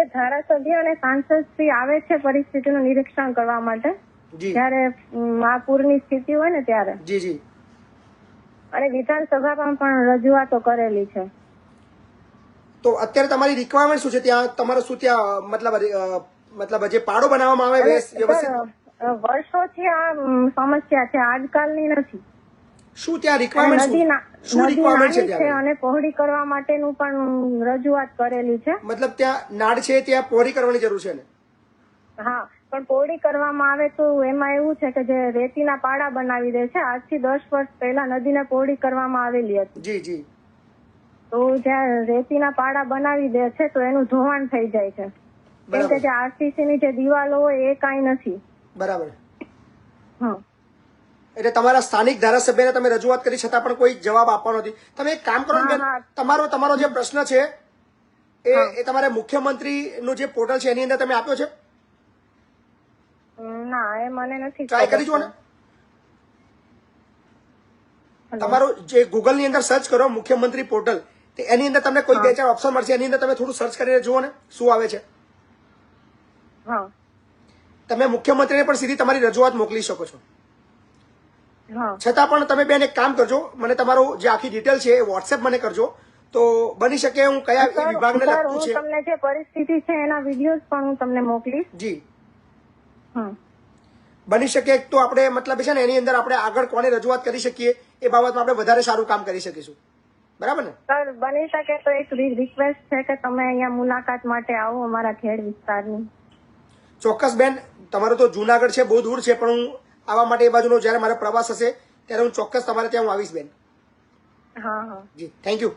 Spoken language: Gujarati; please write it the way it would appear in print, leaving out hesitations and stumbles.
જે ધારાસભ્ય અને સાંસદ શ્રી આવે છે પરિસ્થિતિનું નિરીક્ષણ કરવા માટે જી જયારે આ પૂરની સ્થિતિ હોય ને ત્યારે, જી જી અને વિધાનસભામાં પણ રજૂઆતો કરેલી છે. તો અત્યારે તમારી રિક્વાયરમેન્ટ શું છે ત્યાં? તમારે શું ત્યાં મતલબ જે પાડો બનાવવામાં આવે વ્યવસ્થિત? વર્ષોથી આ સમસ્યા છે, આજકાલની નથી. શું ત્યાં રિક્વાયરમેન્ટ નદી શું રિક્વાયરમેન્ટ છે નાની છે ત્યાં? અને પહોળી કરવા માટેનું પણ રજૂઆત કરેલી છે. મતલબ ત્યાં નાળ છે ત્યાં પહોળી કરવાની જરૂર છે ને? હા, પણ પહોળી કરવામાં આવે તો એમાં એવું છે કે જે રેતીના પાડા બનાવી દે છે. આજથી 10 વર્ષ પહેલા નદીને પહોળી કરવામાં આવેલી હતી. જી જી. તો જ્યાં રેતીના પાડા બનાવી દે છે તો એનું ધોવાણ થઈ જાય છે, કેમ કે જે આરસીસી ની જે દિવાલો હોય એ કાંઈ નથી. બરાબર. હા, એટલે તમારા સ્થાનિક ધારાસભ્યને તમે રજૂઆત કરી છતાં પણ કોઈ જવાબ આપવાનો નથી. તમે એક કામ કરો ને બેન, તમારો જે પ્રશ્ન છે એ તમારે મુખ્યમંત્રી નું જે પોર્ટલ છે એની અંદર તમે આપ્યો છે? ના, એ મને નથી. ટ્રાય કરી જુઓ ને. તમારું જે ગૂગલ ની અંદર સર્ચ કરો મુખ્યમંત્રી પોર્ટલ, તો એની અંદર તમને કોઈ 2-4 ઓપ્શન મળશે. એની અંદર તમે થોડું સર્ચ કરીને જુઓ ને શું આવે છે. હા, તમે મુખ્યમંત્રીને પણ સીધી તમારી રજૂઆત મોકલી શકો છો. છતાં પણ તમે બેન એક કામ કરજો, મને તમારું જે આખી ડિટેલ છે એ વોટ્સએપ મને કરજો, તો બની શકે હું કયા વિભાગને લગતું છે. તમને જે પરિસ્થિતિ છે એના વિડીયોઝ પણ હું તમને મોકલીશ. જી. બની શકે તો આપણે મતલબ છે ને એની અંદર આપણે આગળ કોને રજૂઆત કરી શકીએ એ બાબતમાં આપણે વધારે સારું કામ કરી શકીશું. બરાબર ને સર? બની શકે તો એક રિક્વેસ્ટ છે કે તમે અહીંયા મુલાકાત માટે આવો અમારા ખેડ વિસ્તારની. ચોક્કસ બેન, તમારો તો જુનાગઢ છે, બહુ દૂર છે, પણ હું આવવા માટે એ બાજુનો જયારે મારો પ્રવાસ હશે ત્યારે હું ચોક્કસ તમારે ત્યાં હું આવીશ બેન. હા હા જી, થેન્ક યુ.